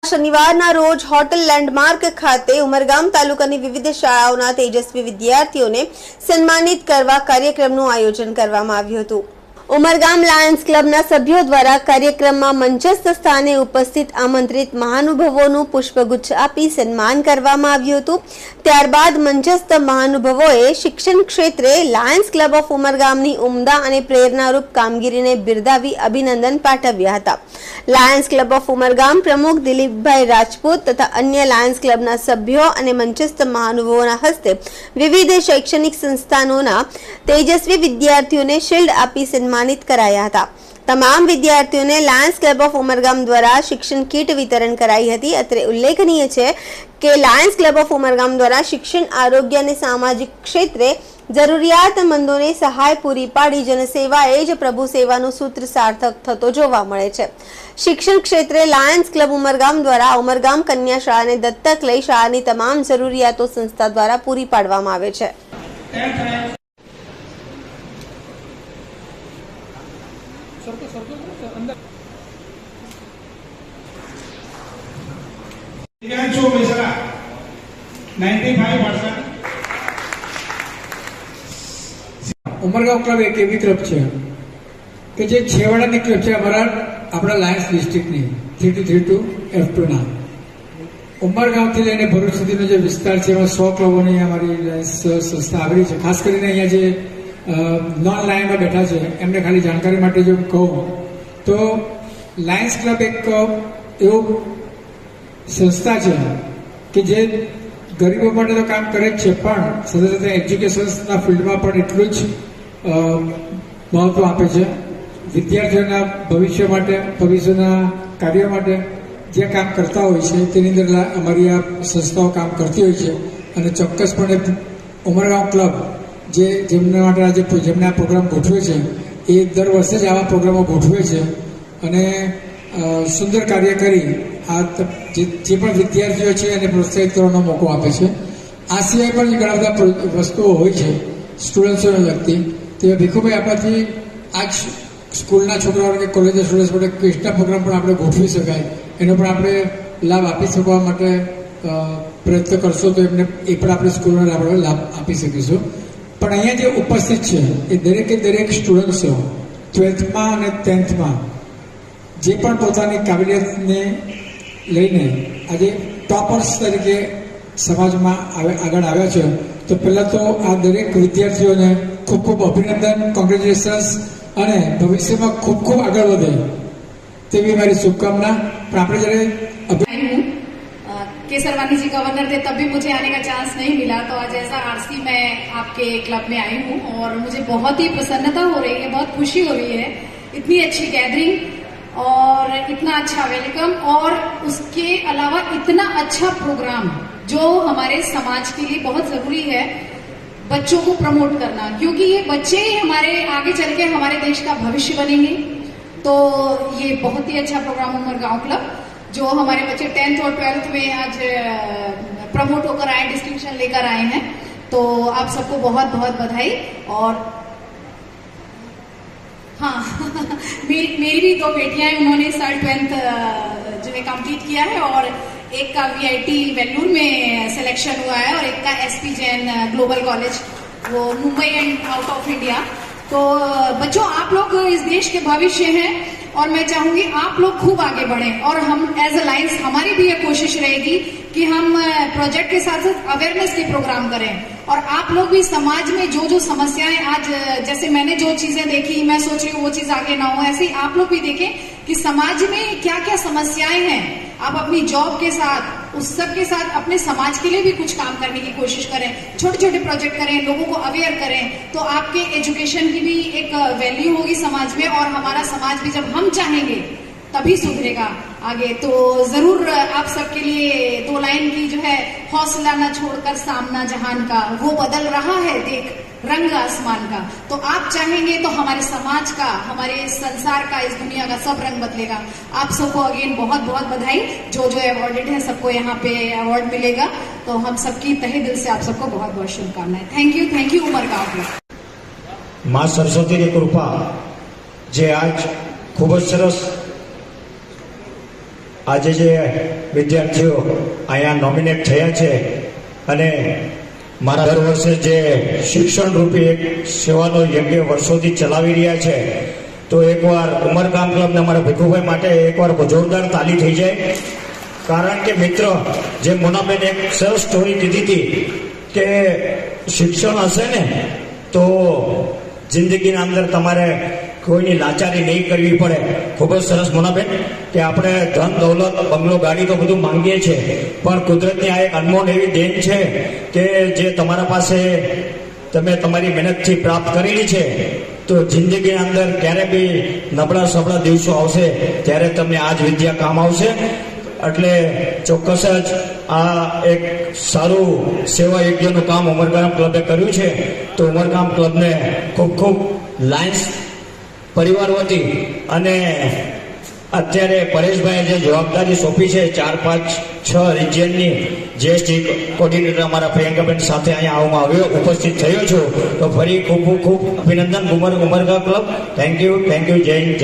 શનિવારના રોજ hotel landmark ખાતે ઉમરગામ તાલુકાની વિવિધ શાળાઓના તેજસ્વી વિદ્યાર્થીઓને સન્માનિત કરવા કાર્યક્રમનું આયોજન કરવામાં આવ્યું હતું। ઉમરગામ લાયન્સ ક્લબના સભ્યો દ્વારા કાર્યક્રમમાં મંચસ્થ સ્થાને ઉપસ્થિત આમંત્રિત મહાનુભાવોનું પુષ્પગુચ્છ આપી સન્માન કરવામાં આવ્યું હતું। ત્યારબાદ મંચસ્થ મહાનુભાવોએ શિક્ષણ ક્ષેત્રે લાયન્સ ક્લબ ઓફ ઉમરગામની ઉમદા અને પ્રેરણારૂપ કામગીરીને બિરદાવી અભિનંદન પાઠવ્યા હતા। લાયન્સ ક્લબ ઓફ ઉમરગામ પ્રમુખ દિલીપભાઈ રાજપૂત તથા અન્ય લાયન્સ ક્લબના સભ્યો અને મંચસ્થ મહાનુભાવોના હસ્તે વિવિધ શૈક્ષણિક સંસ્થાનોના તેજસ્વી વિદ્યાર્થીઓને શિલ્ડ આપી સન્માનિત કરાયા હતા। તમામ વિદ્યાર્થીઓને લાયન્સ ક્લબ ઓફ ઉમરગામ દ્વારા શિક્ષણ કીટ વિતરણ કરાઈ હતી। અત્રે ઉલ્લેખનીય છે કે લાયન્સ ક્લબ ઓફ ઉમરગામ દ્વારા શિક્ષણ, આરોગ્ય અને સામાજિક ક્ષેત્રે જરૂરિયાતમંદોને સહાય પૂરી પાડી જનસેવા એ જ પ્રભુ સેવાનું સૂત્ર સાર્થક થતો જોવા મળે છે। શિક્ષણ ક્ષેત્રે લાયન્સ ક્લબ ઉમરગામ દ્વારા ઉમરગામ કન્યા શાળાને દત્તક લઈ શાળાની તમામ જરૂરિયાતો સંસ્થા દ્વારા પૂરી પાડવામાં આવે છે। ઉમરગામ ક્લબ એક એવી ક્લબ છે કે જે છેવાડાની ક્લબ છે આપણા લાયન્સ ડિસ્ટ્રિક્ટની 3232 F2 ના ઉમરગામથી લઈને ભરૂચ સુધીનો જે વિસ્તાર છે એમાં 100 ક્લબોની અમારી લાયન્સ સંસ્થા આવેલી છે। ખાસ કરીને અહીંયા જે નોન લાયનમાં બેઠા છે એમને ખાલી જાણકારી માટે જો કહું તો લાયન્સ ક્લબ એક એવું સંસ્થા છે કે જે ગરીબો માટે તો કામ કરે જ છે પણ સાથે સાથે એજ્યુકેશનના ફિલ્ડમાં પણ એટલું જ મહત્વ આપે છે। વિદ્યાર્થીઓના ભવિષ્ય માટે, ભવિષ્યના કાર્યો માટે જે કામ કરતા હોય છે તેની અંદર અમારી આ સંસ્થાઓ કામ કરતી હોય છે અને ચોક્કસપણે ઉમરગામ ક્લબ જેમના માટે આજે જેમને આ પ્રોગ્રામ ગોઠવે છે એ દર વર્ષે જ આવા પ્રોગ્રામો ગોઠવે છે અને સુંદર કાર્ય કરી આ જે પણ વિદ્યાર્થીઓ છે એને પ્રોત્સાહિત કરવાનો મોકો આપે છે। આ સિવાય પણ ઘણા બધા વસ્તુઓ હોય છે સ્ટુડન્ટ્સોને લગતી, તે ભીખુભાઈ આપણાથી આજ સ્કૂલના છોકરાઓ કે કોલેજના સ્ટુડન્ટ્સ માટે ક્વિઝના પ્રોગ્રામ પણ આપણે ગોઠવી શકાય એનો પણ આપણે લાભ આપી શકવા માટે પ્રયત્ન કરશો તો એમને એ પણ આપણે સ્કૂલને આપણે લાભ આપી શકીશું। પણ અહીંયા જે ઉપસ્થિત છે એ દરેક સ્ટુડન્ટ્સો 12થમાં અને 10થમાં જે પણ પોતાની કાબિલિયતને લઈને આજે ટોપર્સ તરીકે સમાજમાં આગળ આવ્યા છે તો પહેલાં તો આ દરેક વિદ્યાર્થીઓને ખૂબ ખૂબ અભિનંદન, કોંગ્રેચ્યુલેશન્સ અને ભવિષ્યમાં ખૂબ ખૂબ આગળ વધે તેવી મારી શુभकामना। પણ આપણે જ્યારે केसरवानी जी गवर्नर थे तब भी मुझे आने का चांस नहीं मिला, तो आज ऐसा आरसी मैं आपके क्लब में आई हूँ और मुझे बहुत ही प्रसन्नता हो रही है, बहुत खुशी हो रही है। इतनी अच्छी गैदरिंग और इतना अच्छा वेलकम और उसके अलावा इतना अच्छा प्रोग्राम जो हमारे समाज के लिए बहुत जरूरी है, बच्चों को प्रमोट करना, क्योंकि ये बच्चे ही हमारे आगे चल के हमारे देश का भविष्य बनेंगे। तो ये बहुत ही अच्छा प्रोग्राम उमरगांव क्लब जो हमारे बच्चे 10th और 12th में आज प्रमोट होकर आए, डिस्टिंक्शन लेकर आए हैं, तो आप सबको बहुत बहुत बधाई। और हाँ मेरी भी 2 बेटियां हैं, उन्होंने इस साल 12th जो है कंप्लीट किया है और एक का VIT वेल्लूर में सिलेक्शन हुआ है और एक का SP जैन ग्लोबल कॉलेज वो Mumbai and out of India. तो बच्चों आप लोग इस देश के भविष्य हैं और मैं चाहूंगी आप लोग खूब आगे बढ़ें और हम एज अ लायंस हमारी भी ये कोशिश रहेगी कि हम प्रोजेक्ट के साथ साथ अवेयरनेस के प्रोग्राम करें और आप लोग भी समाज में जो समस्याएं आज जैसे मैंने जो चीजें देखी मैं सोच रही हूँ वो चीज आगे ना हो, ऐसे ही आप लोग भी देखें कि समाज में क्या क्या समस्याएं हैं। आप अपनी जॉब के साथ उस सब के साथ अपने समाज के लिए भी कुछ काम करने की कोशिश करें, छोटे छोटे प्रोजेक्ट करें, लोगों को अवेयर करें, तो आपके एजुकेशन की भी एक वैल्यू होगी समाज में और हमारा समाज भी जब हम चाहेंगे तभी सुधरेगा आगे। तो जरूर आप सबके लिए 2 लाइन की जो है, हौसला न छोड़कर सामना जहान का, वो बदल रहा है देख रंग आसमान का। तो आप चाहेंगे तो हमारे समाज का, हमारे संसार का, इस दुनिया का सब रंग बदलेगा। आप सबको अगेन बहुत बहुत बधाई। जो अवॉर्डेड है सबको यहाँ पे अवार्ड मिलेगा, तो हम सबकी तहे दिल से आप सबको बहुत बहुत शुभकामनाएं। Thank you Umargaon. मां सरस्वती की कृपा जे आज खूब सरस આજે જે વિદ્યાર્થીઓ અહીંયા નોમિનેટ થયા છે અને મારા દર વર્ષે જે શિક્ષણ રૂપી એક સેવાનો યજ્ઞ વર્ષોથી ચલાવી રહ્યા છે, તો એકવાર ઉમરગામ ક્લબને અમારા ભીખુભાઈ માટે એકવાર જોરદાર તાલી થઈ જાય. કારણ કે મિત્ર, જે મોનાબેન એક સરસ સ્ટોરી કીધી હતી કે શિક્ષણ હશે ને તો જિંદગીના અંદર તમારે કોઈની લાચારી નહીં કરવી પડે. ખૂબ જ સરસ મોનાબેન કે આપણે ધન દૌલત બંગલો ગાડી તો બધું માંગીએ છીએ, પણ કુદરતની આ એક અનમોલ એવી દેન છે કે જે તમારા પાસે તમે તમારી મહેનતથી પ્રાપ્ત કરેલી છે. તો જિંદગીના અંદર ક્યારે બી નબળા સબળા દિવસો આવશે ત્યારે તમને આ જ વિદ્યા કામ આવશે. એટલે ચોક્કસ જ આ એક સારું સેવા યજ્ઞનું કામ ઉમરગામ ક્લબે કર્યું છે. તો ઉમરગામ ક્લબને ખૂબ ખૂબ લાયન્સ પરિવાર વતી અને અત્યારે પરેશભાઈએ જે જવાબદારી સોંપી છે 4, 5, 6 રિજિયનની જીએસટી કોર્ડિનેટર અમારા પ્રિયંકાબેન સાથે અહીંયા ઉપસ્થિત થયો છું. તો ફરી ખૂબ ખૂબ અભિનંદન ઉમરગામ ક્લબ. Thank you. જય હિન્દ.